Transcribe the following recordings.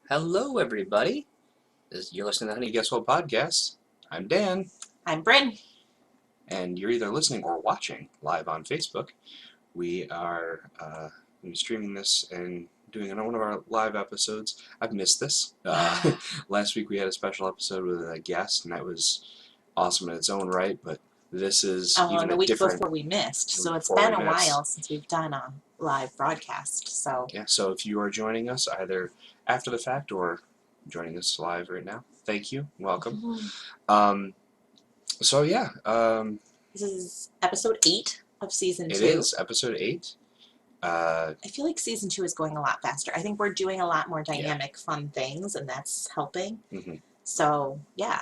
Hello, everybody. You're listening to Honey Guess What podcast. I'm Dan, I'm Brynn. and you're either listening or watching live on Facebook. We are going to be streaming this and doing one of our live episodes. I've missed this. Last week we had a special episode with a guest, and that was awesome in its own right, but this is even The a week different... before we missed, the so week it's before been we a missed. while since we've done a live broadcast. So Yeah, so if you are joining us either after the fact or joining us live right now, thank you. Welcome. So yeah, this is episode 8 of season 2. it is episode 8. I feel like season 2 is going a lot faster. I think we're doing a lot more dynamic, fun things, and that's helping. Mm-hmm. So yeah.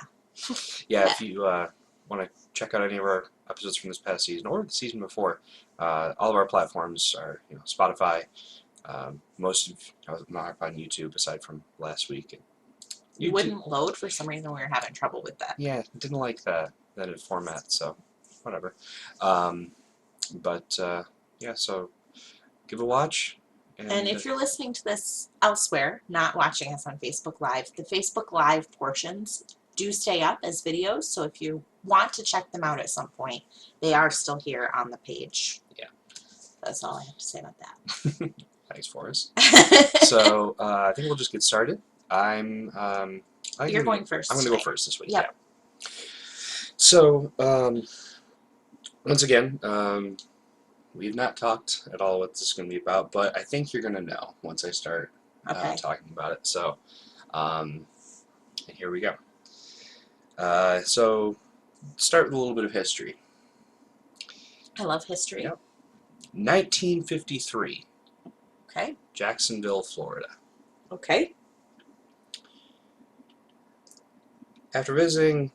Yeah, if you want to check out any of our episodes from this past season or the season before, all of our platforms are Spotify. Most of them are on YouTube, aside from last week. You wouldn't load for some reason. We were having trouble with that. Yeah, didn't like that format, so whatever. Yeah, so give a watch. And if you're listening to this elsewhere, not watching us on Facebook Live, the Facebook Live portions do stay up as videos. So if you want to check them out at some point, they are still here on the page. Yeah. That's all I have to say about that. Thanks, Forrest. So I think we'll just get started. You're going first. I'm going to go first this week. Yep. Yeah. So once again, we've not talked at all what this is going to be about, but I think you're going to know once I start talking about it. So here we go. So start with a little bit of history. I love history. Yep. 1953. Okay. Jacksonville, Florida. Okay. After visiting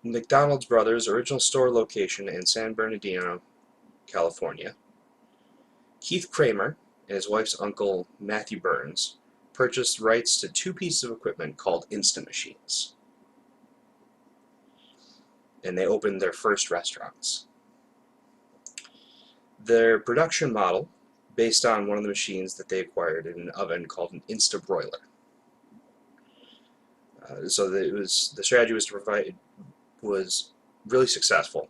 McDonald's Brothers' original store location in San Bernardino, California, Keith Kramer and his wife's uncle Matthew Burns purchased rights to 2 pieces of equipment called Instant Machines. And they opened their first restaurants. Their production model, based on one of the machines that they acquired in an oven called an Insta Broiler. So the strategy was really successful,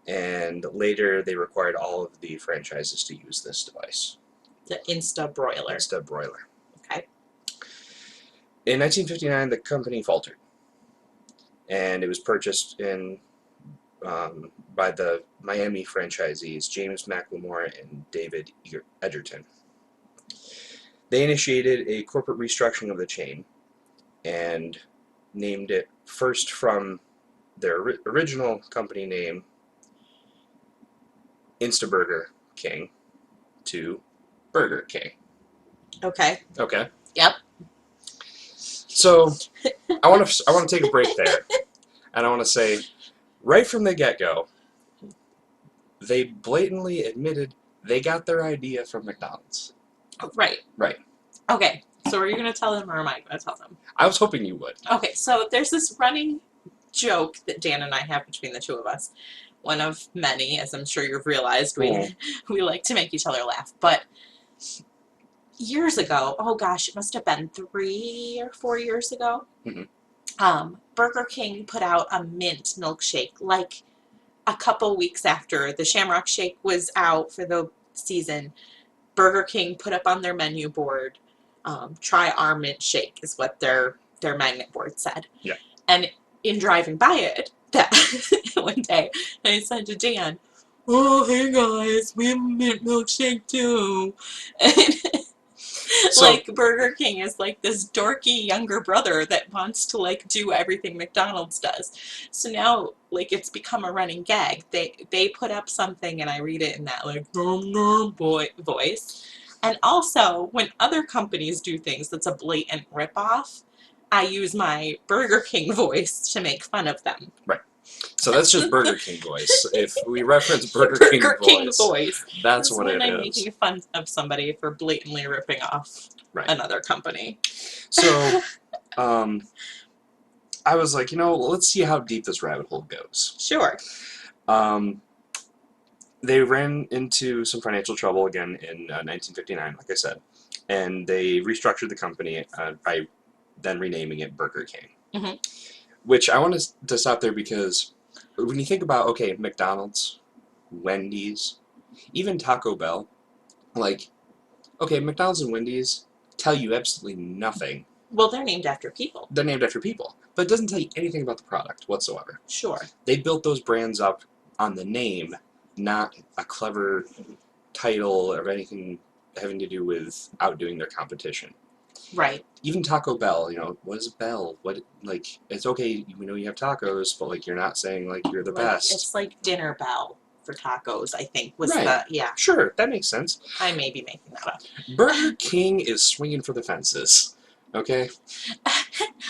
and later they required all of the franchises to use this device. The Insta Broiler. Insta Broiler. Okay. In 1959, the company faltered, and it was purchased by the Miami franchisees James McLemore and David Edgerton. They initiated a corporate restructuring of the chain and named it first from their original company name, Instaburger King, to Burger King. Okay. Okay. Yep. So I want to take a break there, and I want to say, right from the get-go, they blatantly admitted they got their idea from McDonald's. Right. Right. Okay. So are you going to tell them, or am I going to tell them? I was hoping you would. Okay, so there's this running joke that Dan and I have between the two of us. One of many, as I'm sure you've realized, we like to make each other laugh. But years ago, oh gosh, it must have been 3 or 4 years ago, Burger King put out a mint milkshake like a couple weeks after the Shamrock Shake was out for the season. Burger King put up on their menu board, try our mint shake is what their magnet board said. Yeah. And in driving by it that one day, I said to Dan, "Oh, hey guys, we have a mint milkshake too." So, like, Burger King is like this dorky younger brother that wants to like do everything McDonald's does. So now, like, it's become a running gag. They put up something and I read it in that like voice. And also, when other companies do things that's a blatant ripoff, I use my Burger King voice to make fun of them. Right. So that's just Burger King voice. If we reference Burger King voice, that's what it is. When I'm making fun of somebody for blatantly ripping off another company. So, I was like, let's see how deep this rabbit hole goes. Sure. They ran into some financial trouble again in 1959, like I said. and they restructured the company by then renaming it Burger King. Mm-hmm. Which I want to stop there because when you think about, okay, McDonald's, Wendy's, even Taco Bell, like, okay, McDonald's and Wendy's tell you absolutely nothing. Well, they're named after people. They're named after people, but it doesn't tell you anything about the product whatsoever. Sure. They built those brands up on the name, not a clever title or anything having to do with outdoing their competition. Right. Even Taco Bell, what is Bell? Like, it's okay, we know you have tacos, but, like, you're not saying, like, you're the best. It's like Dinner Bell for tacos, I think, was Right. yeah. Sure, that makes sense. I may be making that up. Burger King is swinging for the fences, okay?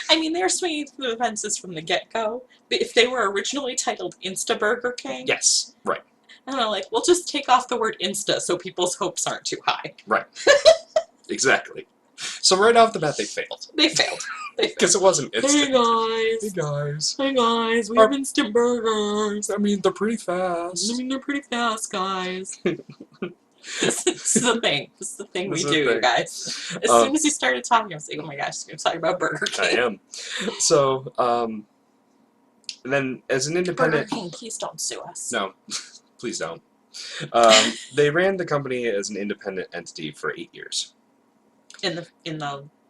I mean, they're swinging through the fences from the get-go, but if they were originally titled Insta Burger King... Yes, right. I don't know, like, we'll just take off the word Insta so people's hopes aren't too high. Right. Exactly. So right off the bat, they failed. They failed. Because it wasn't instant. Hey guys. Hey guys. Hey guys, we have instant burgers. I mean, they're pretty fast. They're pretty fast, guys. This is the thing. This is the thing we do, you guys. As soon as you started talking, I was like, oh my gosh, you're going to talk about Burger King. I am. So, then as an independent... Burger King, please don't sue us. No, please don't. They ran the company as an independent entity for 8 years. In the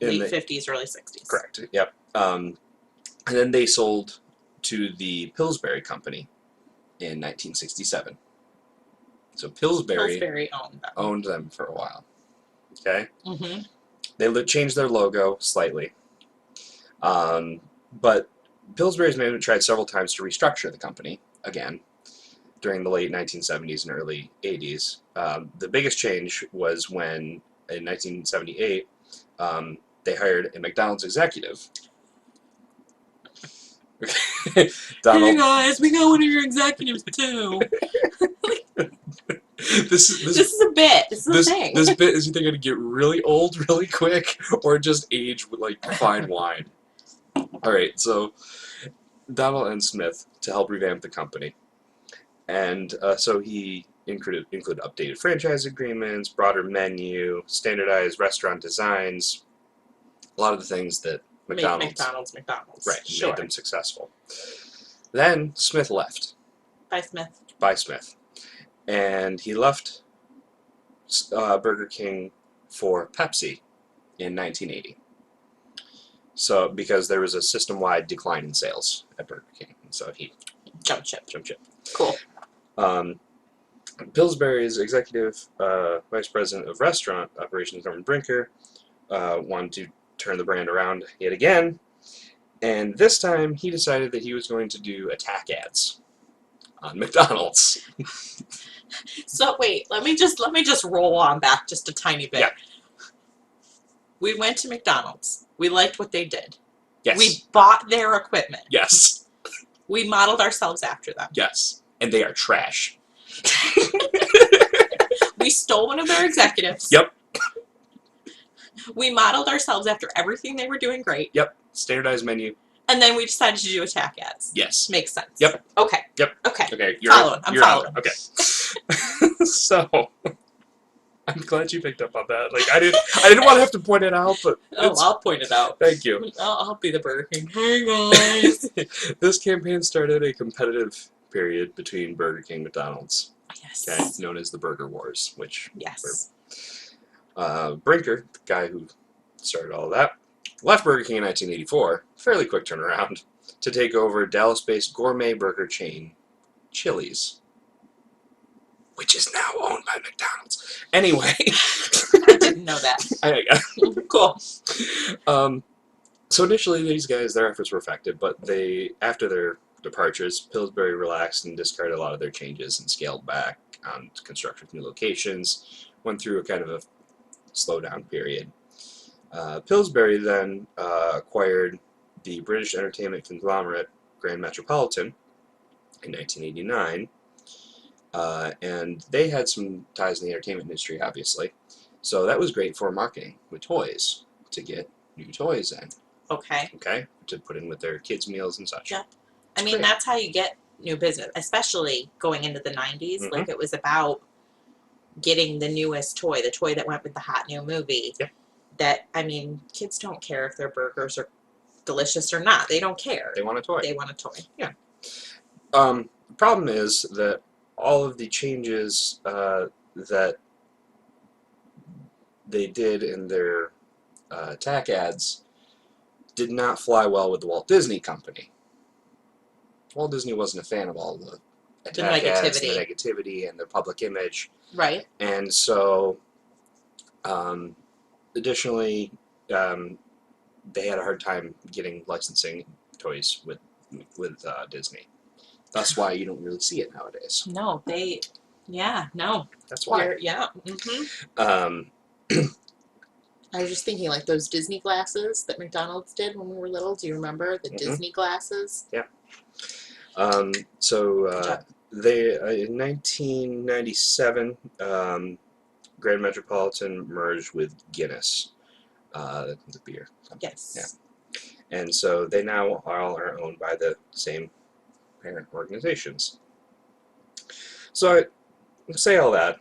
late 50s, early 60s. Correct, yep. And then they sold to the Pillsbury Company in 1967. So Pillsbury owned them for a while. Okay? Mm-hmm. They changed their logo slightly. But Pillsbury's management tried several times to restructure the company again during the late 1970s and early 80s. The biggest change was when, in 1978, they hired a McDonald's executive. Donald. Hey guys, we got one of your executives too. This is a bit. This is a thing. This bit is either going to get really old really quick or just age with like fine wine. All right, so Donald N. Smith to help revamp the company, and so he included updated franchise agreements, broader menu, standardized restaurant designs, a lot of the things that McDonald's right, sure. made them successful. Then Smith left. By Smith. And he left Burger King for Pepsi in 1980. So, because there was a system-wide decline in sales at Burger King. So he jumped ship. Cool. Pillsbury's executive vice president of restaurant operations, Norman Brinker, wanted to turn the brand around yet again. And this time, he decided that he was going to do attack ads on McDonald's. So wait, let me just roll on back just a tiny bit. Yeah. We went to McDonald's. We liked what they did. Yes. We bought their equipment. Yes. We modeled ourselves after them. Yes. And they are trash. We stole one of their executives. Yep. We modeled ourselves after everything they were doing great. Yep. Standardized menu. And then we decided to do attack ads. Yes. Makes sense. Yep. Okay. Yep. Okay. Okay. I'm following. Okay. So, I'm glad you picked up on that. Like, I didn't want to have to point it out, but I'll point it out. Thank you. I'll be the Burger King. Hey guys. This campaign started a competitive period between Burger King and McDonald's. Yes. Okay, known as the Burger Wars, which yes. Brinker, the guy who started all of that, left Burger King in 1984, fairly quick turnaround, to take over Dallas-based gourmet burger chain Chili's, which is now owned by McDonald's. Anyway. I didn't know that. Cool. So initially these guys, their efforts were effective, but after their departures, Pillsbury relaxed and discarded a lot of their changes and scaled back on construction of new locations, went through a kind of a slowdown period. Pillsbury then acquired the British entertainment conglomerate Grand Metropolitan in 1989, and they had some ties in the entertainment industry, obviously. So that was great for marketing with toys, to get new toys in. Okay. Okay, to put in with their kids' meals and such. Yep. I mean, that's how you get new business, especially going into the 90s. Mm-hmm. Like, it was about getting the newest toy, the toy that went with the hot new movie. Yep. That, I mean, kids don't care if their burgers are delicious or not. They don't care. They want a toy. They want a toy. Yeah. The problem is that all of the changes that they did in their attack ads did not fly well with the Walt Disney Company. Walt Disney wasn't a fan of all the attack ads and the negativity and the public image. Right. And so, additionally, they had a hard time getting licensing toys with Disney. That's why you don't really see it nowadays. No, no. That's why. Yeah. I was just thinking, like those Disney glasses that McDonald's did when we were little. Do you remember the Disney glasses? Yeah. They in 1997, Grand Metropolitan merged with Guinness, the beer company. Yes. Yeah. And so they now all are owned by the same parent organizations. So I say all that.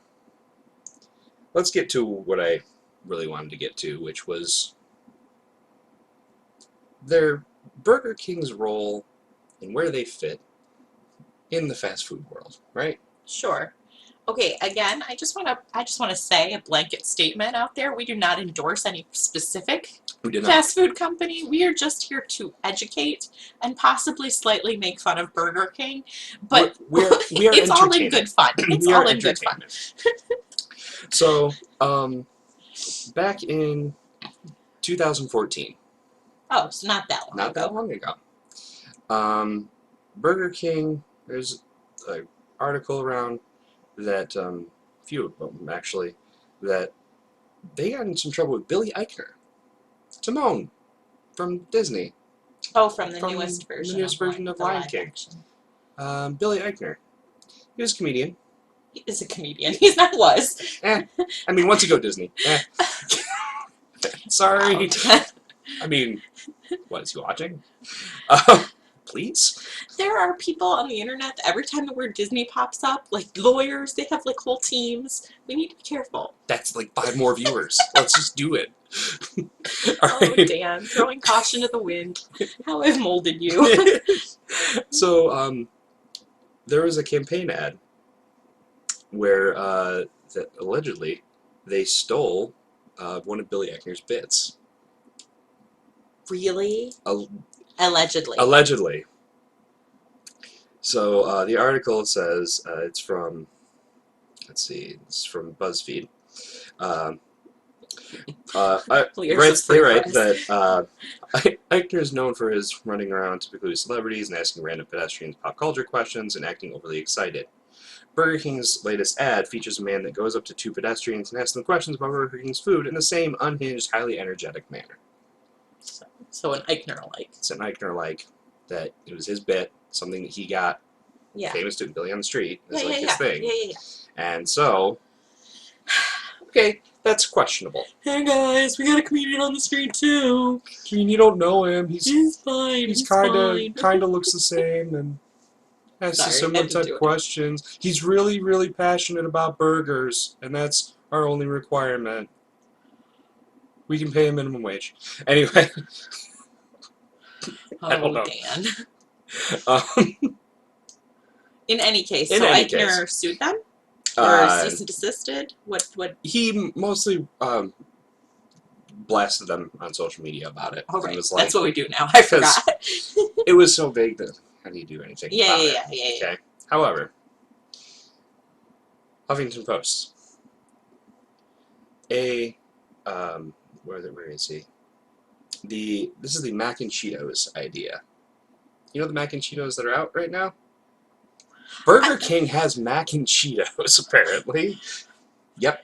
Let's get to what I really wanted to get to, which was their Burger King's role and where they fit in the fast food world, right? Sure. Okay, again, I just want to say a blanket statement out there. We do not endorse any specific fast food company. We are just here to educate and possibly slightly make fun of Burger King, but we are it's all in good fun. It's all in good fun. So, back in 2014. Oh, so not that long ago. Not that long ago. Burger King, there's an article around that, a few of them actually, that they got in some trouble with Billy Eichner. Timon from Disney. Oh, from the newest version. The newest version of Lion King. Billy Eichner. He was a comedian. He is a comedian. He's not was. I mean, once you go Disney. Sorry. Wow. I mean, what is he watching? Please? There are people on the internet that every time the word Disney pops up, like lawyers, they have like whole teams. We need to be careful. That's like 5 more viewers. Let's just do it. Oh, right. Dan, throwing caution to the wind. How I've molded you. So, there was a campaign ad where that allegedly they stole one of Billy Eichner's bits. Really? Allegedly. Allegedly. So the article says it's from, let's see, it's from BuzzFeed. They write that Eichner is known for his running around typically with celebrities and asking random pedestrians pop culture questions and acting overly excited. Burger King's latest ad features a man that goes up to 2 pedestrians and asks them questions about Burger King's food in the same unhinged, highly energetic manner. So an Eichner-like. It's an Eichner-like, that it was his bit, something that he got famous doing, Billy on the Street, is his thing. Yeah. And so, okay, that's questionable. Hey guys, we got a comedian on the street too. I mean, you don't know him. He's fine. He's kind of looks the same and asks similar type questions. He's really, really passionate about burgers, and that's our only requirement. We can pay a minimum wage. Anyway. Oh, Dan. In any case, Eichner sued them? Or cease and desisted? What? He mostly blasted them on social media about it. Oh, right. Was like, that's what we do now. I forgot. It was so vague that how do you do anything about it? Yeah. Okay. However, Huffington Post. Where is he? This is the mac and Cheetos idea. You know the mac and Cheetos that are out right now? Burger King has mac and Cheetos, apparently. Yep.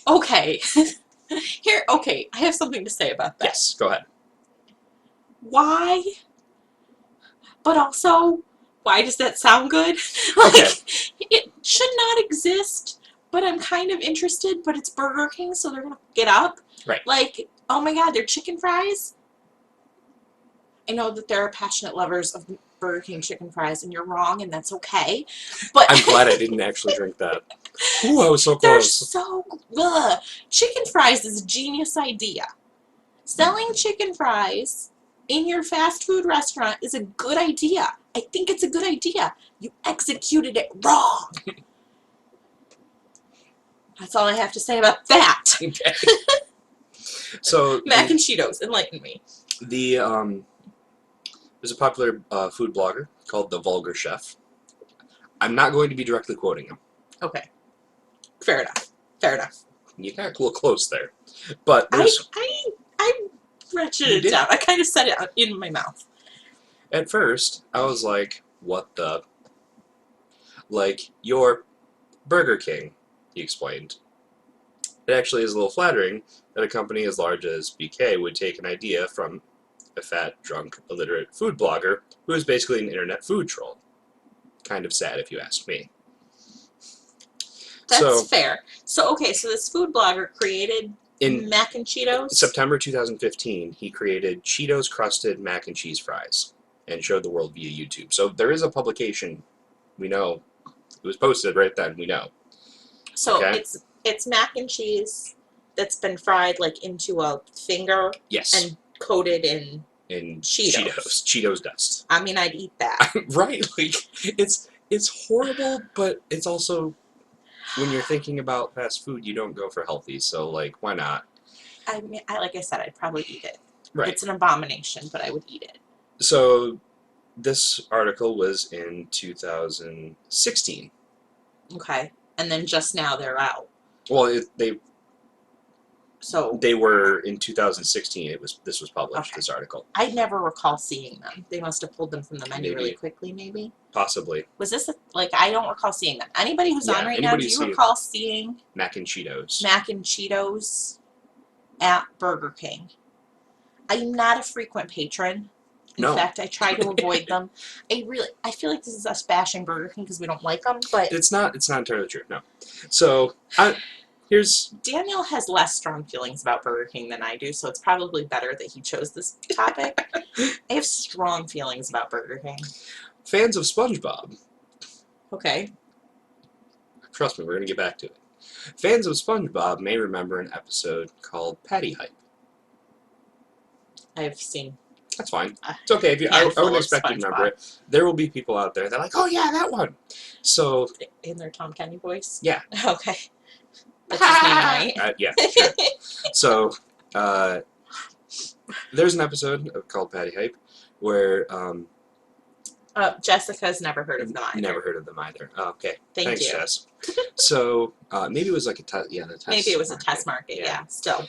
Okay. I have something to say about that. Yes, go ahead. Why? But also, why does that sound good? Okay. It should not exist, but I'm kind of interested, but it's Burger King, so they're gonna get up. Right. Like, oh my god, they're chicken fries? I know that there are passionate lovers of Burger King chicken fries, and you're wrong, and that's okay. But I'm glad I didn't actually drink that. Ooh, I was so they're close. so ugh. Chicken fries is a genius idea. Selling chicken fries in your fast food restaurant is a good idea. I think it's a good idea. You executed it wrong. That's all I have to say about that. Okay. So Mac and Cheetos, enlighten me. there's a popular food blogger called The Vulgar Chef. I'm not going to be directly quoting him. Okay. Fair enough. Fair enough. You got a little close there. But there's... I wretched You it did. down. I kind of said it in my mouth. At first, I was like, what the... Like, you're Burger King, he explained. It actually is a little flattering that a company as large as BK would take an idea from a fat, drunk, illiterate food blogger who is basically an internet food troll. Kind of sad, if you ask me. That's fair. So, okay, so this food blogger created in mac and Cheetos? September 2015, he created Cheetos-crusted mac and cheese fries and showed the world via YouTube. So there is a publication. We know. It was posted right then. We know. So Okay? it's mac and cheese that's been fried like into a finger Yes. and coated in Cheetos. Cheetos dust. I mean, I'd eat that. Right? Like, it's horrible, but it's also, when you're thinking about fast food, you don't go for healthy, so, like, why not? I mean, like I said, I'd probably eat it. Right. It's an abomination, but I would eat it. So, this article was in 2016. Okay. And then just now they're out. Well, So they were in 2016. This was published. Okay. This article. I never recall seeing them. They must have pulled them from the menu Maybe. really quickly, maybe. Possibly. Was this I don't recall seeing them. Anybody who's on right now, do you recall seeing mac and Cheetos? Mac and Cheetos at Burger King? I'm not a frequent patron. In fact, I try to avoid them. I feel like this is us bashing Burger King because we don't like them, but it's not entirely true. No. So Daniel has less strong feelings about Burger King than I do, so it's probably better that he chose this topic. I have strong feelings about Burger King. Fans of SpongeBob. Okay. Trust me, we're gonna get back to it. Fans of SpongeBob may remember an episode called Patty Hype. I've seen. That's fine. It's okay. If you, I wouldn't expect you to remember it. There will be people out there that are like, oh yeah, that one. So in their Tom Kenny voice. Yeah. Okay. That's his name, right? Yeah. Sure. So there's an episode called Patty Hype where Jessica's never heard of them either. Never heard of them either. Oh, okay. Thanks, Jess. So maybe it was like a test. Yeah, the test. Maybe it was a test market. Yeah. Still,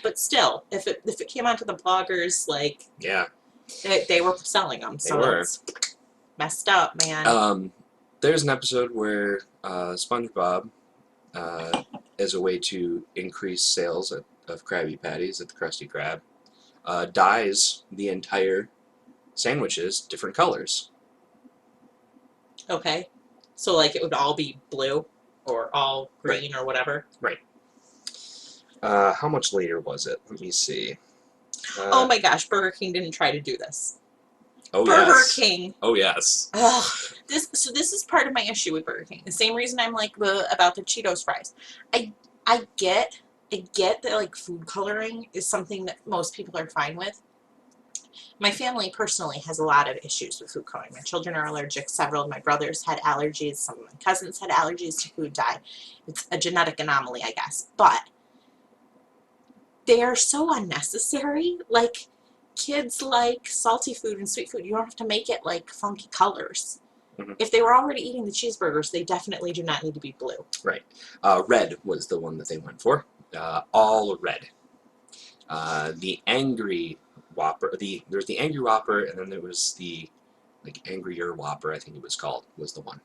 if it came onto the bloggers, like they were selling them, so it's messed up, man. There's an episode where SpongeBob, as a way to increase sales of Krabby Patties at the Krusty Krab, dyes the entire sandwiches different colors. Okay. So, like, it would all be blue or all green or whatever? Right. How much later was it? Let me see. Oh my gosh, Burger King didn't try to do this. Oh, Burger King. Oh, yes. Ugh. This is part of my issue with Burger King. The same reason I'm like about the Cheetos fries. I get that, like, food coloring is something that most people are fine with. My family personally has a lot of issues with food coloring. My children are allergic. Several of my brothers had allergies. Some of my cousins had allergies to food dye. It's a genetic anomaly, I guess. But they are so unnecessary. Like, kids like salty food and sweet food. You don't have to make it like funky colors. Mm-hmm. If they were already eating the cheeseburgers, they definitely do not need to be blue. Right. Red was the one that they went for. All red. The Angry Whopper. There's the Angry Whopper, and then there was the Angrier Whopper, I think it was called, was the one.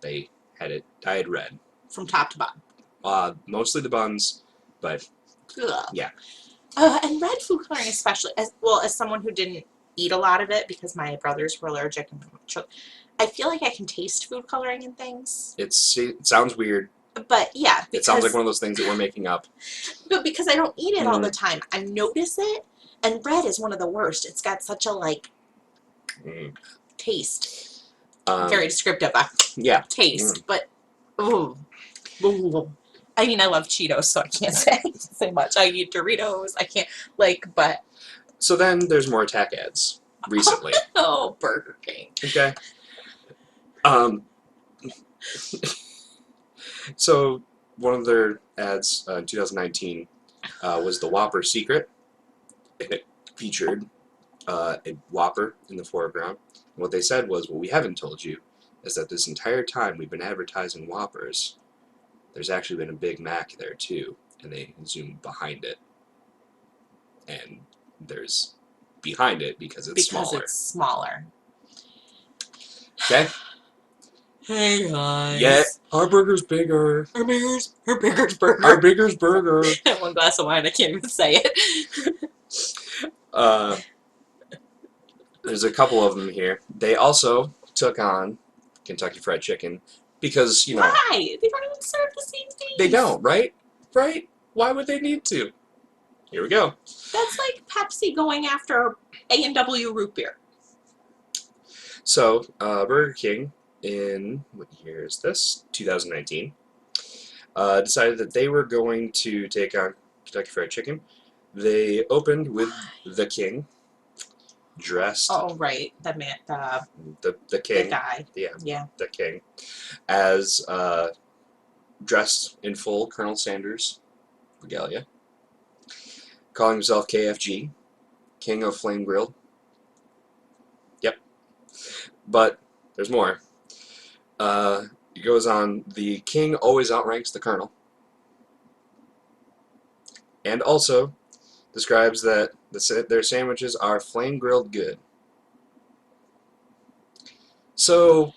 They had it dyed red. From top to bottom. Mostly the buns, but ugh. Yeah. And red food coloring especially, as someone who didn't eat a lot of it because my brothers were allergic, and I feel like I can taste food coloring in things. It sounds weird. But yeah. It sounds like one of those things that we're making up. But because I don't eat it all the time, I notice it, and red is one of the worst. It's got such a taste. Very descriptive Yeah. taste, but ooh, ooh. I mean, I love Cheetos, so I can't say much. I eat Doritos. I can't but So then there's more attack ads recently. oh, Burger King. Okay. Um, so one of their ads in 2019 was the Whopper Secret, and it featured a Whopper in the foreground. And what they said was, what we haven't told you is that this entire time we've been advertising Whoppers, there's actually been a Big Mac there too, and they zoomed behind it. And there's behind it because it's smaller. It's smaller. Okay? Hey guys. Yeah, our burger's bigger. Our burger's burger. Our bigger's burger. One glass of wine, I can't even say it. There's a couple of them here. They also took on Kentucky Fried Chicken because, you know... Why? They don't even serve the same thing. They don't, right? Right? Why would they need to? Here we go. That's like Pepsi going after A&W root beer. So, Burger King, in, what year is this? 2019, decided that they were going to take on Kentucky Fried Chicken. They opened with the King, dressed... Oh, right. The man, the King. the guy. Yeah. The King. As, dressed in full Colonel Sanders regalia. Calling himself KFG, King of Flame Grilled. Yep. But there's more. It goes on, the King always outranks the Colonel. And also describes that their sandwiches are flame grilled good. So...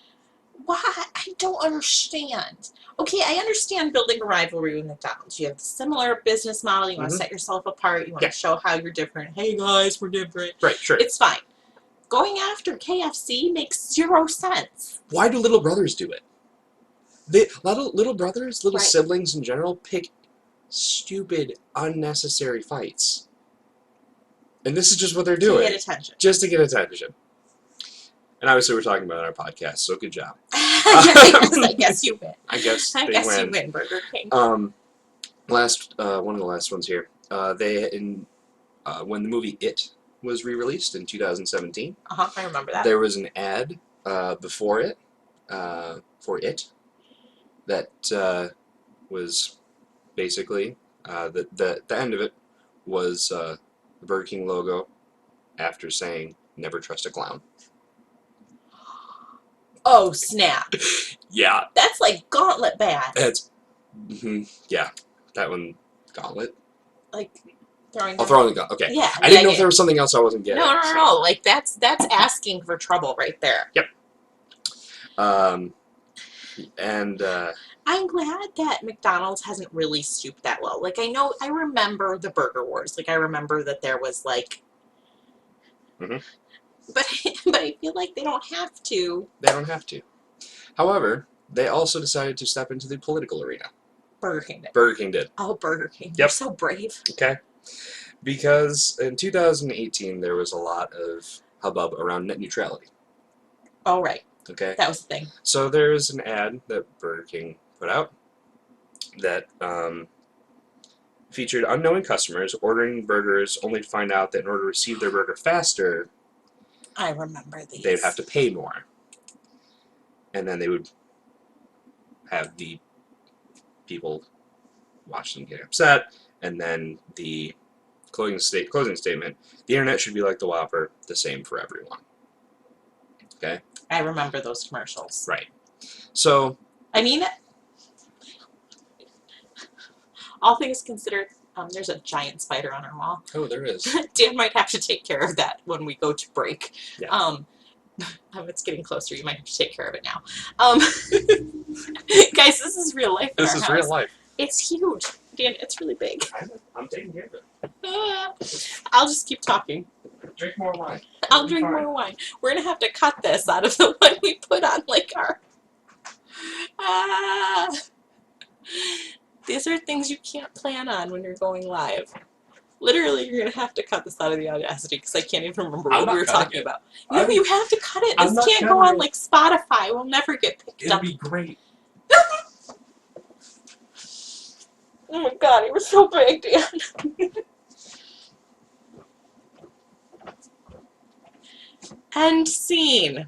Why? I don't understand. Okay, I understand building a rivalry with McDonald's. You have a similar business model. You want to set yourself apart. You want to show how you're different. Hey guys, we're different. Right, sure. It's fine. Going after KFC makes 0 sense. Why do little brothers do it? Little brothers, little siblings in general, pick stupid, unnecessary fights. And this is just what they're doing. To get attention. Just to get attention. And obviously we're talking about it on our podcast, so good job. I guess you win. I guess you win, Burger King. one of the last ones here. When the movie It was re-released in 2017. I remember that. There was an ad before it, for It, that was basically the end of it was the Burger King logo after saying "Never trust a clown." Oh snap! Yeah. That's like Gauntlet bad. That's yeah. That one, Gauntlet. Like throwing. Oh, throwing the gun. Okay. Yeah. I didn't know if there was something else I wasn't getting. No. Like that's asking for trouble right there. Yep. And I'm glad that McDonald's hasn't really stooped that low. Like I remember the Burger Wars. Like I remember that there was like. But I feel like they don't have to. They don't have to. However, they also decided to step into the political arena. Burger King did. Burger King did. Oh, Burger King. Yep. You're so brave. Okay. Because in 2018, there was a lot of hubbub around net neutrality. Oh, right. Okay. That was the thing. So there was an ad that Burger King put out that featured unknowing customers ordering burgers only to find out that in order to receive their burger faster, I remember these. they'd have to pay more. And then they would have the people watch them get upset, and then the closing statement, the internet should be like the Whopper, the same for everyone. Okay? I remember those commercials. Right. So... I mean, all things considered, there's a giant spider on our wall. Oh, there is. Dan might have to take care of that when we go to break. Yeah. It's getting closer. You might have to take care of it now. Guys, this is real life. This is real life. It's huge. Dan, it's really big. I'm taking care of it. I'll just keep talking. Drink more wine. I'll drink more wine. We're going to have to cut this out of the one we put on like our... These are things you can't plan on when you're going live. Literally, you're gonna have to cut this out of the Audacity because I can't even remember I'm what we not were cutting talking it. about. No, you have to cut it. I'm This not can't go cutting on it. like Spotify. We'll never get picked It'll up. be great. Oh my god, he was so big, Dan. End scene.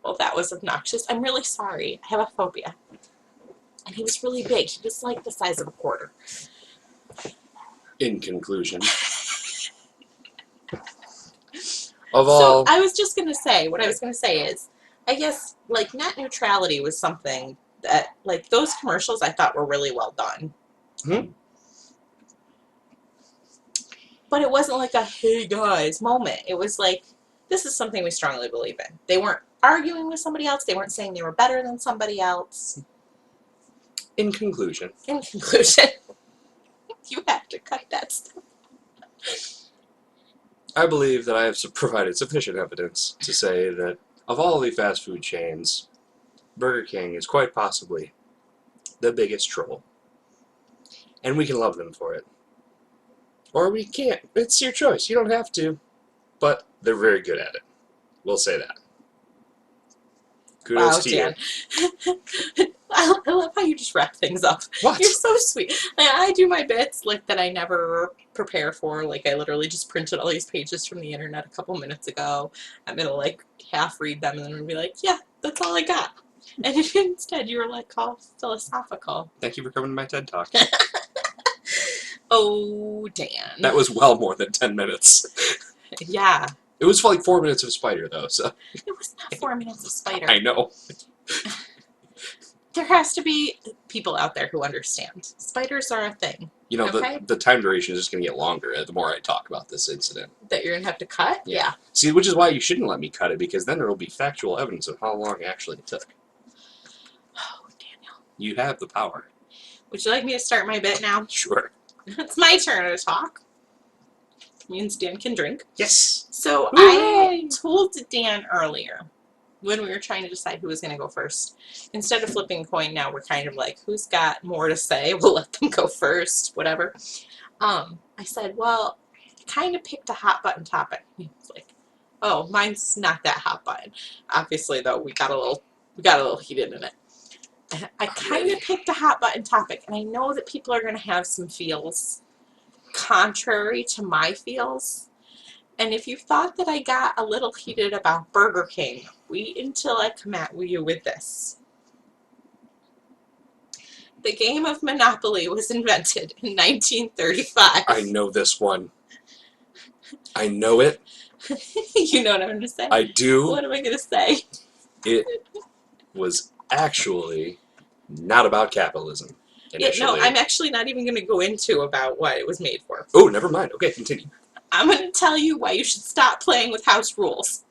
Well, that was obnoxious. I'm really sorry. I have a phobia. And he was really big. He was like the size of a quarter. In conclusion, So I was just going to say, what I was going to say is, I guess, like, net neutrality was something that, like, those commercials I thought were really well done. Hmm? But it wasn't like a, hey guys moment. It was like, this is something we strongly believe in. They weren't arguing with somebody else. They weren't saying they were better than somebody else. In conclusion, In conclusion, you have to cut that stuff. I believe that I have provided sufficient evidence to say that of all the fast food chains, Burger King is quite possibly the biggest troll. And we can love them for it. Or we can't. It's your choice. You don't have to. But they're very good at it. We'll say that. Kudos Wow, to Dan. you. I love how you just wrap things up. What? You're so sweet. Like, I do my bits like that I never prepare for. Like, I literally just printed all these pages from the internet a couple minutes ago. I'm gonna like half read them and then be like, yeah, that's all I got. And instead you were like all philosophical. Thank you for coming to my TED Talk. Oh, Dan. That was well more than 10 minutes. Yeah. It was like 4 minutes of Spider, though, so. It was not 4 minutes of Spider. I know. There has to be people out there who understand. Spiders are a thing. You know, okay? the time duration is just going to get longer the more I talk about this incident. That you're going to have to cut? Yeah. See, which is why you shouldn't let me cut it, because then there will be factual evidence of how long actually it took. Oh, Daniel. You have the power. Would you like me to start my bit now? Sure. It's my turn to talk. It means Dan can drink. Yes. So Hooray! I told Dan earlier when we were trying to decide who was going to go first. Instead of flipping a coin, now we're kind of like, who's got more to say? We'll let them go first, whatever. I said, well, I kind of picked a hot button topic. He was like, oh, mine's not that hot button. Obviously, though, we got a little heated in it. I kind of picked a hot button topic, and I know that people are going to have some feels contrary to my feels. And if you thought that I got a little heated about Burger King, wait until I come at you with this. The game of Monopoly was invented in 1935. I know this one. I know it. You know what I'm going to say? I do. What am I going to say? It was actually not about capitalism. Yeah, Initially. no, I'm actually not even going to go into about what it was made for. Oh, never mind. Okay, continue. I'm going to tell you why you should stop playing with house rules.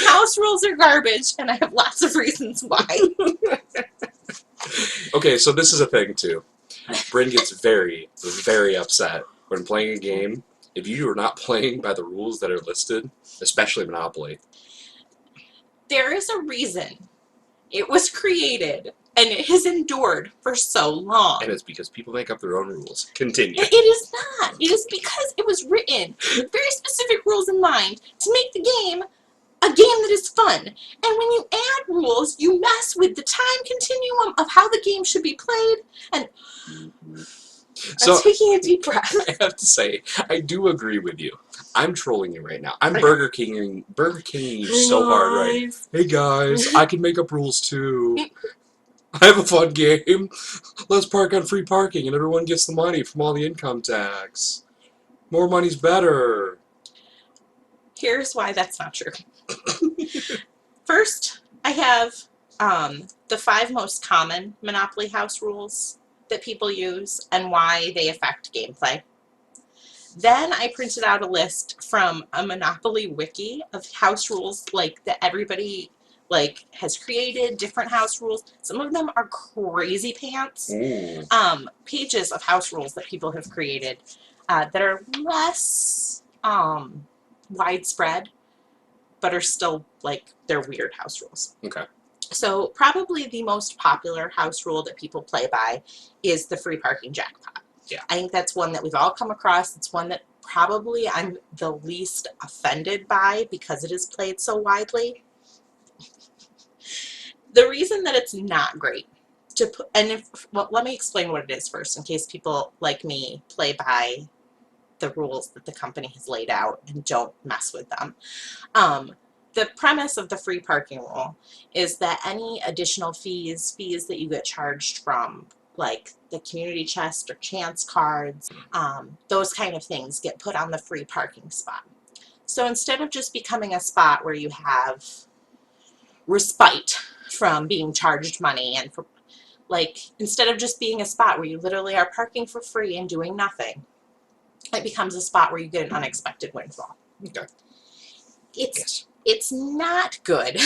House rules are garbage, and I have lots of reasons why. Okay, so this is a thing, too. Brynn gets very, very upset when playing a game. If you are not playing by the rules that are listed, especially Monopoly. There is a reason it was created, and it has endured for so long. And it's because people make up their own rules. Continue. It is not. It is because it was written with very specific rules in mind to make the game a game that is fun. And when you add rules, you mess with the time continuum of how the game should be played. And I'm taking a deep breath. I have to say, I do agree with you. I'm trolling you right now. I'm Burger Kinging you so hard right now. Hey guys, I can make up rules too. I have a fun game. Let's park on free parking and everyone gets the money from all the income tax. More money's better. Here's why that's not true. First, I have the 5 most common Monopoly house rules that people use and why they affect gameplay. Then I printed out a list from a Monopoly wiki of house rules like that everybody like has created, different house rules. Some of them are crazy pants. Pages of house rules that people have created that are less widespread, but are still like they're weird house rules. Okay. So probably the most popular house rule that people play by is the free parking jackpot. Yeah. I think that's one that we've all come across. It's one that probably I'm the least offended by because it is played so widely. The reason that it's not great to put, and if, well, let me explain what it is first in case people like me play by the rules that the company has laid out and don't mess with them. The premise of the free parking rule is that any additional fees that you get charged from like the community chest or chance cards, those kind of things get put on the free parking spot. So instead of just becoming a spot where you have respite from being charged money and for, like, instead of just being a spot where you literally are parking for free and doing nothing, it becomes a spot where you get an unexpected windfall. Okay. It's not good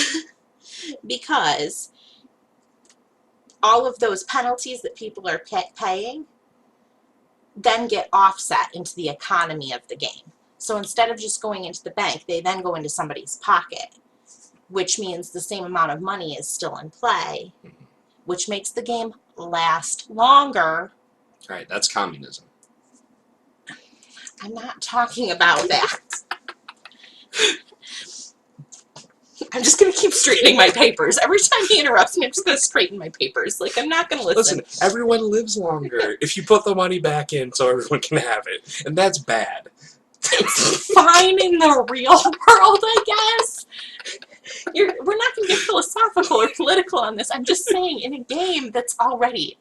because all of those penalties that people are paying then get offset into the economy of the game. So instead of just going into the bank, they then go into somebody's pocket, which means the same amount of money is still in play, which makes the game last longer. All right, that's communism. I'm not talking about that. I'm just going to keep straightening my papers. Every time he interrupts me, I'm just going to straighten my papers. Like, I'm not going to listen. Listen, everyone lives longer if you put the money back in so everyone can have it. And that's bad. It's fine in the real world, I guess. We're not going to get philosophical or political on this. I'm just saying, in a game that's already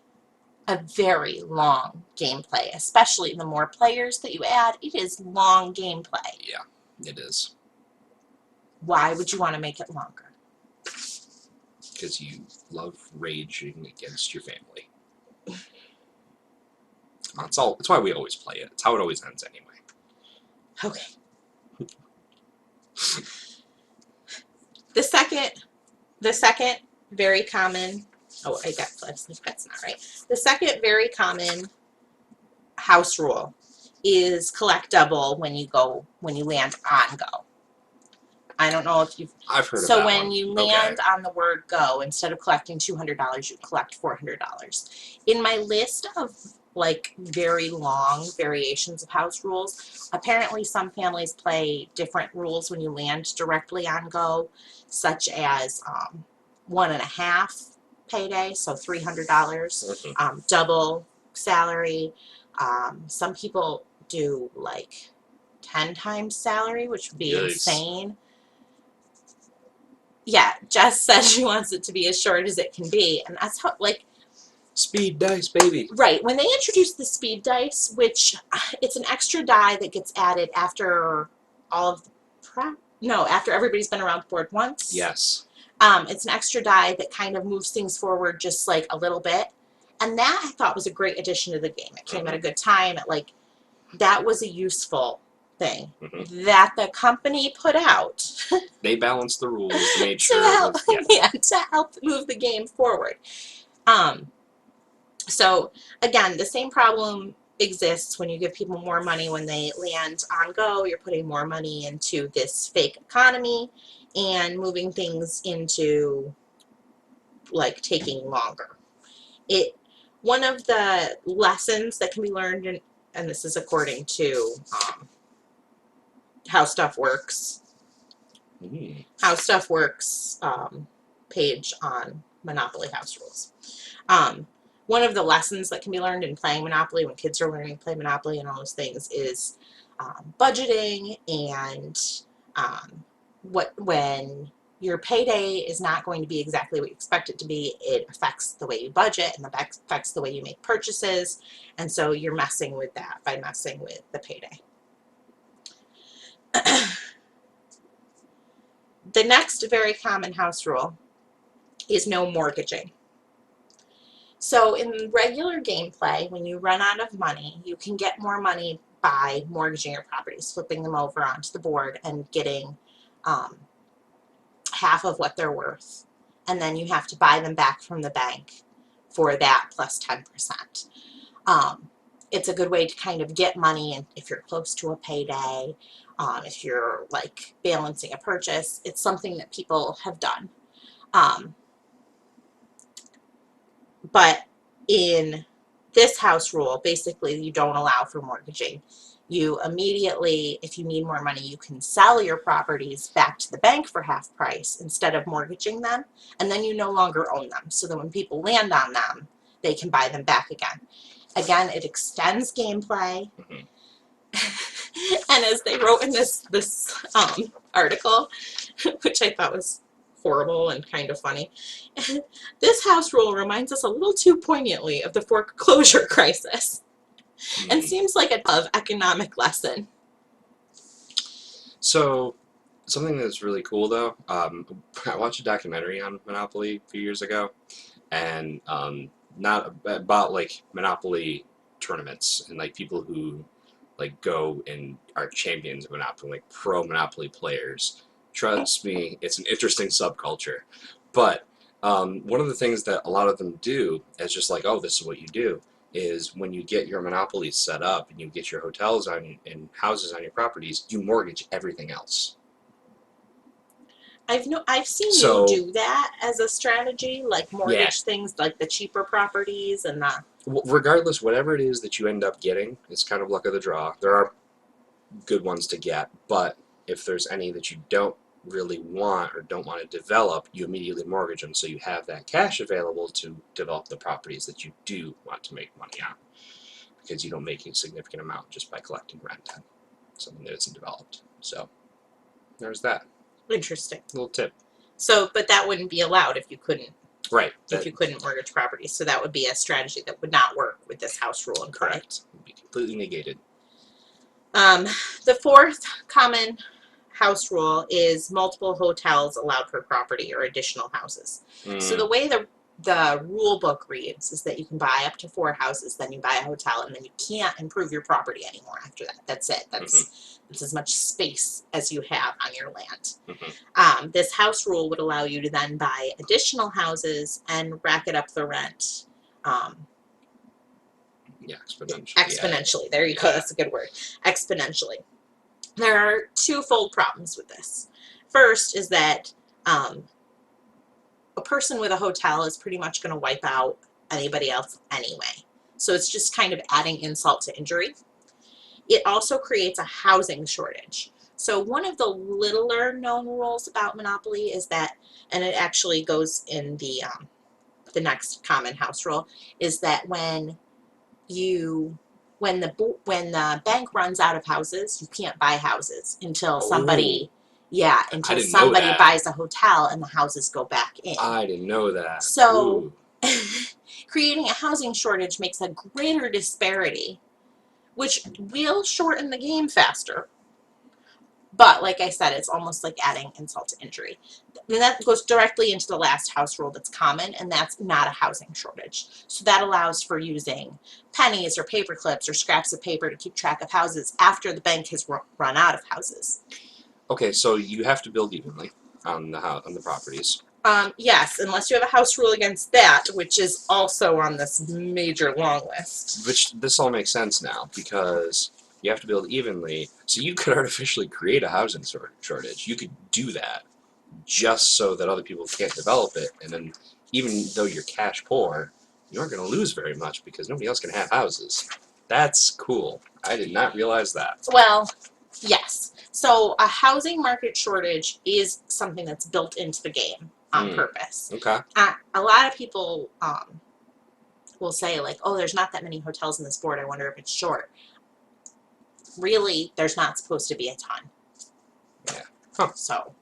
a very long gameplay, especially the more players that you add, it is long gameplay. Yeah, it is. Why would you want to make it longer? Because you love raging against your family. That's all. That's why we always play it. It's how it always ends anyway. Okay. The second very common, oh, I got flips. That's not right. The second very common house rule is collect double when you land on go. I don't know if you've. I've heard of So that when one. you land on the word go, instead of collecting $200, you collect $400. In my list of like very long variations of house rules, apparently some families play different rules when you land directly on go, such as 1.5 payday, so $300, double salary. Some people do like 10 times salary, which would be insane. Yeah, Jess said she wants it to be as short as it can be, and that's how, like, speed dice, baby. Right. When they introduced the speed dice, which it's an extra die that gets added after all of the after everybody's been around the board once. Yes. It's an extra die that kind of moves things forward just like a little bit, and that I thought was a great addition to the game. It came at a good time. That was a useful thing that the company put out. They balanced the rules, made sure to help move the game forward. So again, the same problem exists when you give people more money when they land on go. You're putting more money into this fake economy and moving things into like taking longer. One of the lessons that can be learned, and this is according to How Stuff Works. How Stuff Works page on Monopoly House Rules. One of the lessons that can be learned in playing Monopoly when kids are learning to play Monopoly and all those things is budgeting and when your payday is not going to be exactly what you expect it to be, it affects the way you budget and affects the way you make purchases, and so you're messing with that by messing with the payday. The next very common house rule is no mortgaging. So in regular gameplay, when you run out of money, you can get more money by mortgaging your properties, flipping them over onto the board and getting half of what they're worth. And then you have to buy them back from the bank for that plus 10%. It's a good way to kind of get money, and if you're close to a payday, if you're like balancing a purchase, it's something that people have done. But in this house rule, basically, you don't allow for mortgaging. You immediately, if you need more money, you can sell your properties back to the bank for half price instead of mortgaging them, and then you no longer own them. So that when people land on them, they can buy them back again. Again, it extends gameplay. Mhm. And as they wrote in this article, which I thought was horrible and kind of funny, this house rule reminds us a little too poignantly of the foreclosure crisis and Mm. seems like a tough economic lesson. So, something that's really cool though, I watched a documentary on Monopoly a few years ago, and not about like Monopoly tournaments and like people who like go and are champions of Monopoly, like pro Monopoly players. Trust me, it's an interesting subculture. But one of the things that a lot of them do is just like, oh, this is what you do. Is when you get your monopolies set up and you get your hotels on and houses on your properties, you mortgage everything else. I've seen you So do that as a strategy, like yeah, mortgage things like the cheaper properties and the regardless, whatever it is that you end up getting, it's kind of luck of the draw. There are good ones to get, but if there's any that you don't really want or don't want to develop, you immediately mortgage them so you have that cash available to develop the properties that you do want to make money on, because you don't make a significant amount just by collecting rent on something that isn't developed. So there's that interesting. little tip. So, but that wouldn't be allowed Right, if that you couldn't mortgage properties. So that would be a strategy that would not work with this house rule in play. correct would be completely negated. Um, the fourth common house rule is multiple hotels allowed per property or additional houses. So Mm, the way the rule book reads is that you can buy up to 4 houses, then you buy a hotel, and then you can't improve your property anymore after that. That's it. That's as much space as you have on your land. This house rule would allow you to then buy additional houses and rack it up the rent yeah, exponentially. exponentially. There you go. Yeah. That's a good word. Exponentially. There are twofold problems with this. First is that a person with a hotel is pretty much going to wipe out anybody else anyway. So it's just kind of adding insult to injury. It also creates a housing shortage. So one of the littler known rules about monopoly is that, and it actually goes in the next common house rule, is that you when the bank runs out of houses, you can't buy houses until Oh, somebody yeah, I until didn't know somebody that. buys a hotel and the houses go back in. I didn't know that. So Ooh. creating a housing shortage makes a greater disparity, which will shorten the game faster. But like I said, it's almost like adding insult to injury. And that goes directly into the last house rule that's common, and that's not a housing shortage. So that allows for using pennies or paper clips or scraps of paper to keep track of houses after the bank has run out of houses. Okay, so you have to build evenly on the properties. Yes, unless you have a house rule against that, which is also on this major long list. Which this all makes sense now because you have to build evenly. So you could artificially create a housing shortage. You could do that just so that other people can't develop it, and then even though you're cash poor, you aren't going to lose very much because nobody else can have houses. That's cool. I did not realize that. Well, yes. So a housing market shortage is something that's built into the game on Hmm. purpose. Okay. A lot of people will say like, "Oh, there's not that many hotels in this board. I wonder if it's short." Really, there's not supposed to be a ton. Yeah. Huh. So.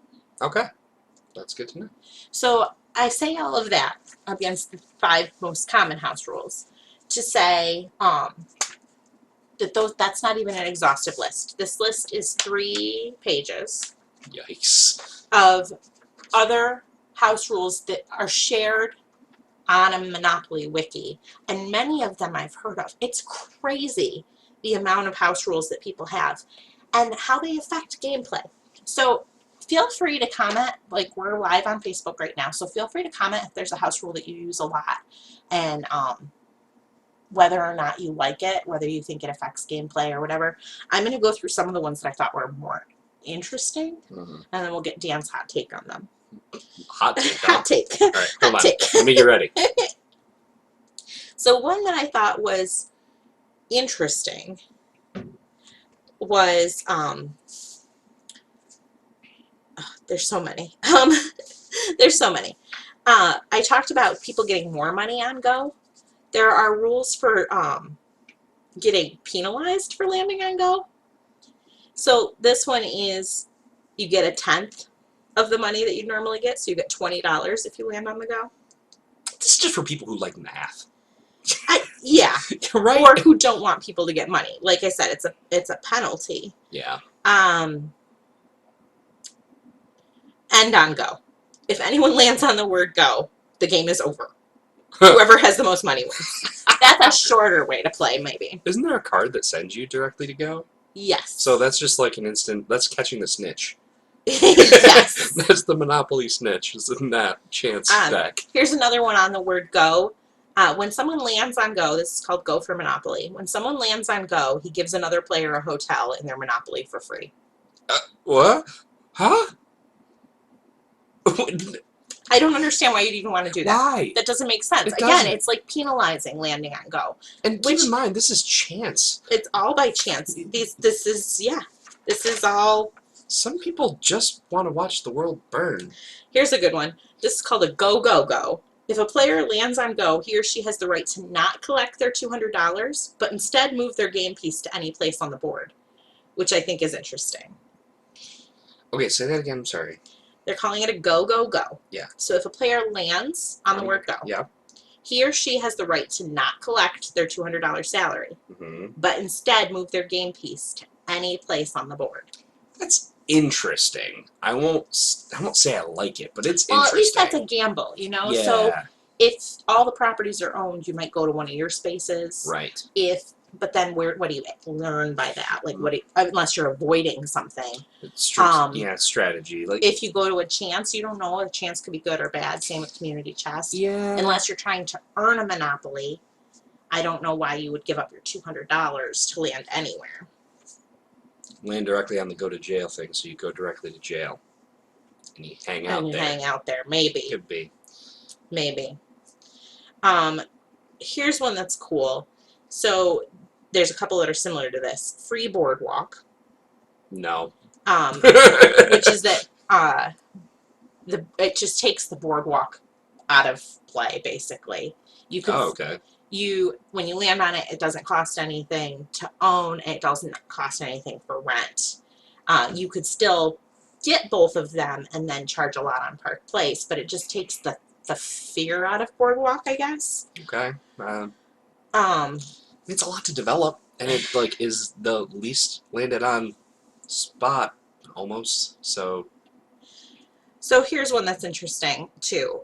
Okay. That's good to know. So I say all of that against the 5 most common house rules to say that's not even an exhaustive list. This list is 3 pages Yikes. of other house rules that are shared on a Monopoly wiki, and many of them I've heard of. It's crazy the amount of house rules that people have and how they affect gameplay. So feel free to comment. Like, we're live on Facebook right now, so feel free to comment if there's a house rule that you use a lot, and whether or not you like it, whether you think it affects gameplay or whatever. I'm going to go through some of the ones that I thought were more interesting, and then we'll get Dan's hot take on them. Hot take. Hot take. All right, hold Hot on. take. Let me get ready. So one that I thought was interesting was there's so many. There's so many. I talked about people getting more money on Go. There are rules for getting penalized for landing on Go. So this one is you get a tenth of the money that you'd normally get. So you get $20 if you land on the Go. This is just for people who like math. Yeah. Right? Or who don't want people to get money. Like I said, it's a penalty. Yeah. End on Go. If anyone lands on the word Go, the game is over. Whoever has the most money wins. That's a shorter way to play, maybe. Isn't there a card that sends you directly to Go? Yes. So that's just like an instant, that's catching the snitch. Yes. That's the Monopoly snitch, isn't that chance deck? Here's another one on the word Go. When someone lands on Go, this is called Go for Monopoly. When someone lands on Go, he gives another player a hotel in their Monopoly for free. What? Huh? I don't understand why you'd even want to do that. Why? That doesn't make sense. Again, it's like penalizing landing on Go. And keep in mind, this is chance. It's all by chance. This is all. Some people just want to watch the world burn. Here's a good one. This is called a Go, Go, Go. If a player lands on Go, he or she has the right to not collect their $200, but instead move their game piece to any place on the board, which I think is interesting. Okay, say that again. I'm sorry. They're calling it a Go, Go, Go. Yeah. So if a player lands on the word Go, yeah, he or she has the right to not collect their $200 salary, but instead move their game piece to any place on the board. That's interesting. I won't say I like it, but it's interesting. Well, at least that's a gamble, you know? Yeah. So if all the properties are owned, you might go to one of your spaces. Right. But then what do you learn by that? Like, unless you're avoiding something. It's strategy. Like, if you go to a chance, you don't know. A chance could be good or bad. Same with community chest. Yeah. Unless you're trying to earn a Monopoly, I don't know why you would give up your $200 to land anywhere. Land directly on the go to jail thing, so you go directly to jail. And you hang out there. And you hang out there, maybe. Could be. Maybe. Here's one that's cool. So there's a couple that are similar to this. Free boardwalk. No. Which is that it just takes the boardwalk out of play, basically. You could, okay. When you land on it, it doesn't cost anything to own, and it doesn't cost anything for rent. You could still get both of them and then charge a lot on Park Place, but it just takes the fear out of boardwalk, I guess. Okay. It's a lot to develop, and it like is the least landed on spot almost. So here's one that's interesting too.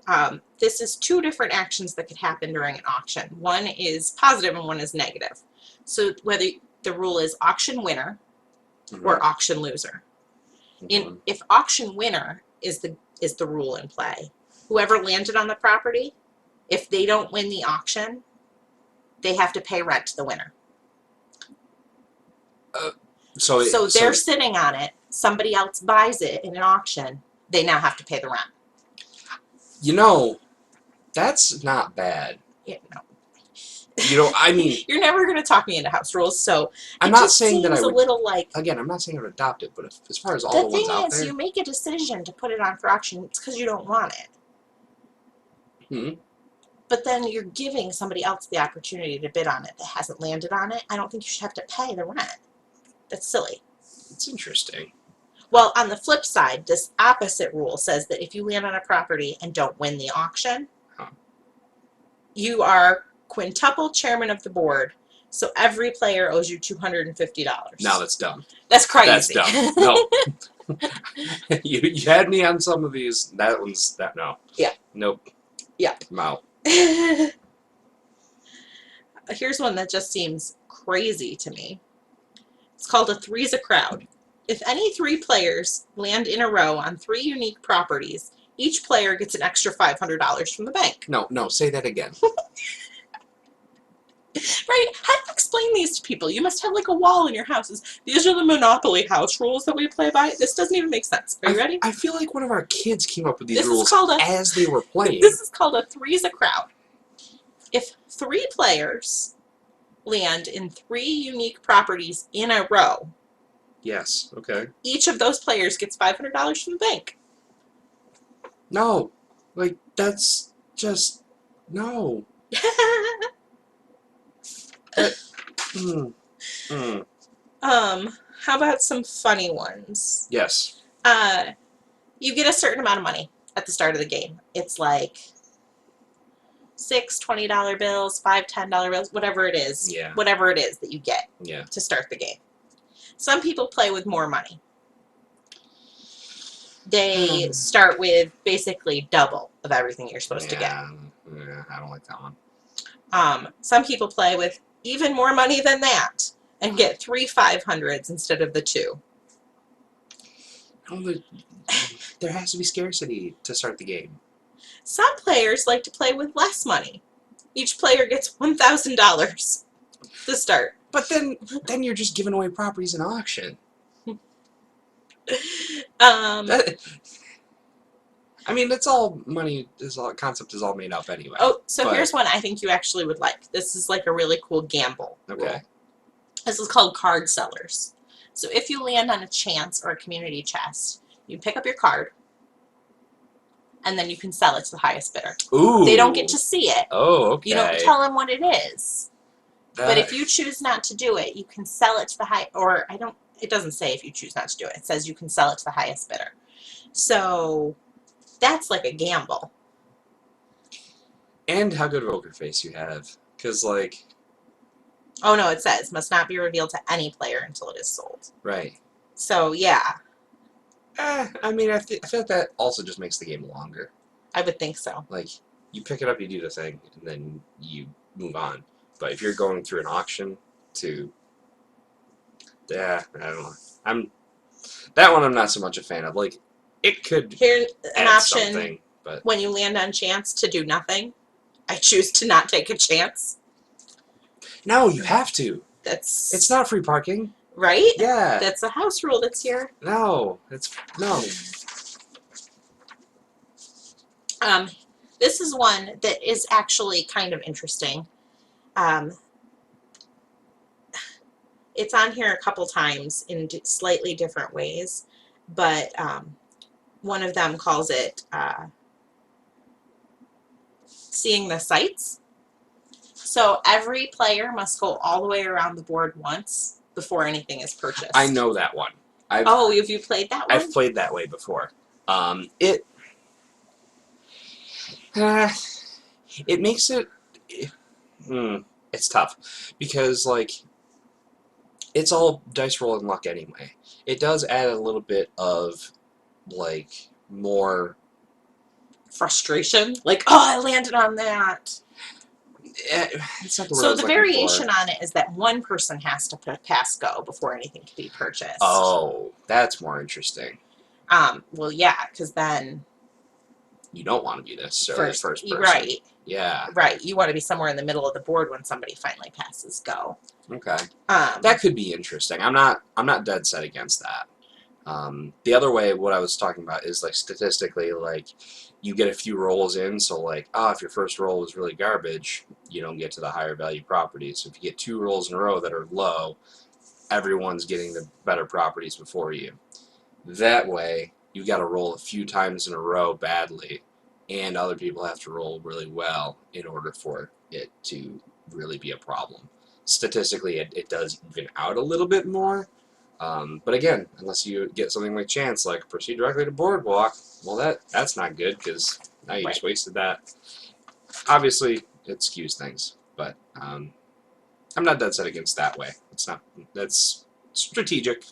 This is two different actions that could happen during an auction. One is positive and one is negative. So whether the rule is auction winner or auction loser. If auction winner is the rule in play, whoever landed on the property, if they don't win the auction, they have to pay rent to the winner. So they're sitting on it. Somebody else buys it in an auction. They now have to pay the rent. You know, that's not bad. Yeah, no. You know, I mean, you're never going to talk me into house rules, so I'm not saying that I would. A little like, again, I'm not saying I would adopt it, but as far as all the ones out there, the thing is, you make a decision to put it on for auction. It's because you don't want it. But then you're giving somebody else the opportunity to bid on it that hasn't landed on it. I don't think you should have to pay the rent. That's silly. It's interesting. Well, on the flip side, this opposite rule says that if you land on a property and don't win the auction, you are quintuple chairman of the board, so every player owes you $250. No, that's dumb. That's crazy. That's dumb. No. you had me on some of these. No. Yeah. Nope. Yeah. I'm out. Here's one that just seems crazy to me. It's called a three's a crowd. If any three players land in a row on 3 unique properties, each player gets an extra $500 from the bank. No, say that again. Right? How do you explain these to people? You must have like a wall in your houses. These are the Monopoly house rules that we play by. This doesn't even make sense. Are you ready? I feel like one of our kids came up with these rules as they were playing. This is called a three's a crowd. If 3 players land in 3 unique properties in a row, Yes. Okay. each of those players gets $500 from the bank. No. Like, that's just... No. That... Mm, mm. How about some funny ones? Yes. You get a certain amount of money at the start of the game. It's like 6 $20 bills, 5 $10 bills, whatever it is. Yeah. Whatever it is that you get Yeah. to start the game. Some people play with more money. They start with basically double of everything you're supposed to get. Yeah, I don't like that one. Some people play with even more money than that and get 3 500s instead of the 2. No, but there has to be scarcity to start the game. Some players like to play with less money. Each player gets $1,000 to start. But then you're just giving away properties in auction. That, I mean, that's all money. Concept is all made up anyway. Oh, so here's one I think you actually would like. This is like a really cool gamble. Okay. Rule. This is called card sellers. So if you land on a chance or a community chest, you pick up your card, and then you can sell it to the highest bidder. Ooh. They don't get to see it. Oh, okay. You don't tell them what it is. But if you choose not to do it, you can sell it to the it doesn't say if you choose not to do it. It says you can sell it to the highest bidder. So that's like a gamble. And how good of a poker face you have. Because, like... Oh, no, it says must not be revealed to any player until it is sold. Right. So, yeah. I mean, I feel like that also just makes the game longer. I would think so. Like, you pick it up, you do the thing, and then you move on. But if you're going through an auction to... Yeah, I don't know. That one I'm not so much a fan of. Like, it could Here's an add option something, but... when you land on chance to do nothing. I choose to not take a chance. No, you have to. It's not free parking. Right? Yeah. That's a house rule that's here. No. No. This is one that is actually kind of interesting. It's on here a couple times in slightly different ways, but one of them calls it seeing the sights. So every player must go all the way around the board once before anything is purchased. I know that one. Have you played that one? I've played that way before. It makes it... it's tough. Because, like, it's all dice roll and luck anyway. It does add a little bit of, like, more... frustration. Like, oh, I landed on that. It's not the word I So was the looking variation for. on it is that one person has to pass go before anything can be purchased. Oh, that's more interesting. Well, yeah, because then you don't want to be necessarily the first person. Right. Yeah. Right. You want to be somewhere in the middle of the board when somebody finally passes go. Okay. That could be interesting. I'm not dead set against that. The other way, what I was talking about is, like, statistically, like, you get a few rolls in, so, like, if your first roll was really garbage, you don't get to the higher value properties. So if you get 2 rolls in a row that are low, everyone's getting the better properties before you. That way, you got to roll a few times in a row badly, and other people have to roll really well in order for it to really be a problem. Statistically, it does even out a little bit more. But again, unless you get something like chance, like proceed directly to boardwalk, well, that's not good, because now you just wasted that. Obviously, it skews things, but I'm not dead set against that way. That's strategic.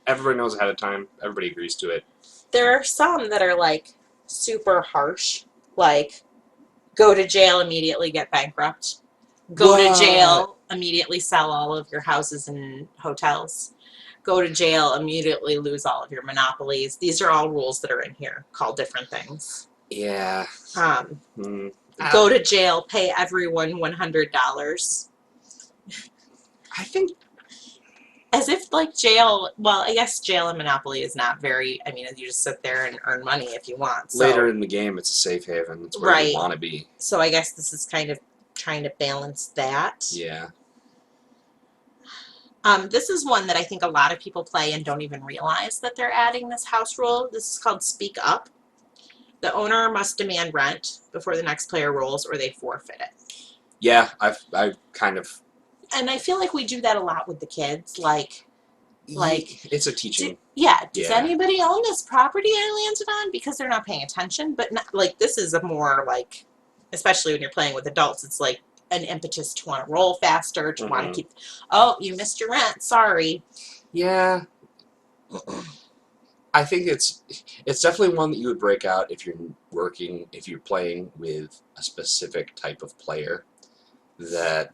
Everybody knows ahead of time. Everybody agrees to it. There are some that are, like, super harsh, like go to jail, immediately get bankrupt. Go to jail, immediately sell all of your houses and hotels. Go to jail, immediately lose all of your monopolies. These are all rules that are in here, called different things. Yeah. Go to jail, pay everyone $100. I think... As if, like, jail... Well, I guess jail and Monopoly is not very... I mean, you just sit there and earn money if you want. So, later in the game, it's a safe haven. It's where you want to be. So I guess this is kind of trying to balance that. Yeah. This is one that I think a lot of people play and don't even realize that they're adding this house rule. This is called Speak Up. The owner must demand rent before the next player rolls or they forfeit it. Yeah, I've kind of. And I feel like we do that a lot with the kids. Like It's a teaching. Does anybody own this property I landed on? Because they're not paying attention. But not, like, this is a more like, especially when you're playing with adults, it's like an impetus to want to roll faster, to want to keep, oh, you missed your rent, sorry. Yeah. I think it's definitely one that you would break out if you're playing with a specific type of player that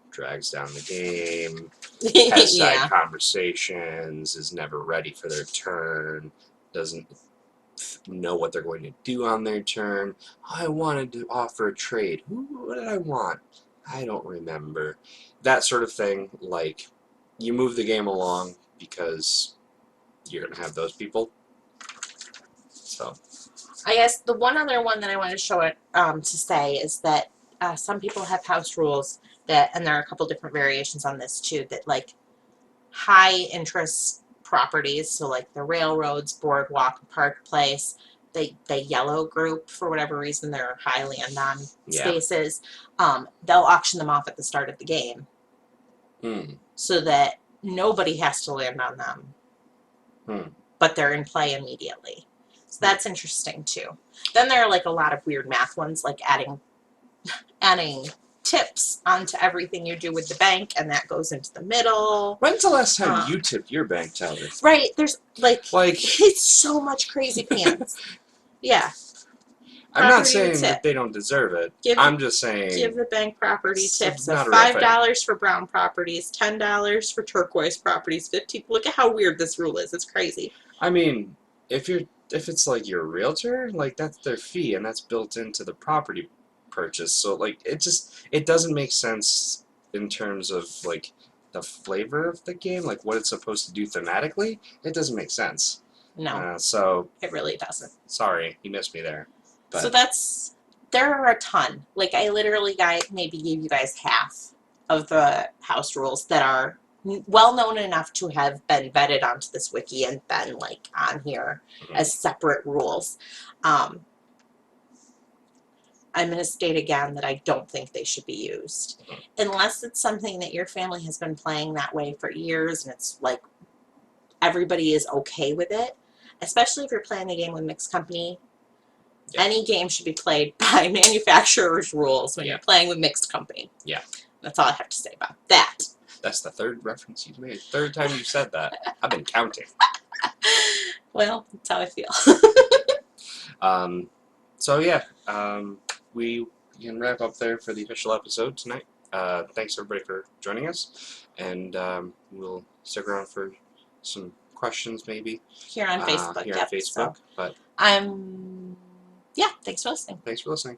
drags down the game, has side conversations, is never ready for their turn, doesn't know what they're going to do on their turn. I wanted to offer a trade. What did I want? I don't remember. That sort of thing. Like, you move the game along because you're going to have those people. So, I guess the one other one that I want to show it to say is that some people have house rules that, and there are a couple different variations on this too, that like high interest properties, so like the railroads, boardwalk, park place, the yellow group, for whatever reason, they're high land on spaces, they'll auction them off at the start of the game so that nobody has to land on them, but they're in play immediately. So that's interesting too. Then there are like a lot of weird math ones, like adding tips onto everything you do with the bank, and that goes into the middle. When's the last time you tipped your bank teller? Right, there's like it's so much crazy pants. Yeah. I'm not saying that they don't deserve it. I'm just saying give the bank property tips of $5 for brown properties, $10 for turquoise properties, 15. Look at how weird this rule is. It's crazy. I mean, if it's like your realtor, like that's their fee and that's built into the property purchase. So like it doesn't make sense in terms of like the flavor of the game, like what it's supposed to do thematically. It doesn't make sense. No. So it really doesn't. Sorry, you missed me there. But. So there are a ton. Like I literally maybe gave you guys half of the house rules that are well known enough to have been vetted onto this wiki and been like on here as separate rules. I'm going to state again that I don't think they should be used unless it's something that your family has been playing that way for years and it's like everybody is okay with it, especially if you're playing the game with mixed company. Any game should be played by manufacturer's rules when you're playing with mixed company. Yeah. That's all I have to say about that. That's the third reference you've made. Third time you've said that. I've been counting. Well, that's how I feel. So yeah, we can wrap up there for the official episode tonight. Thanks everybody for joining us, and we'll stick around for some questions maybe here on Facebook. But yeah, thanks for listening. Thanks for listening.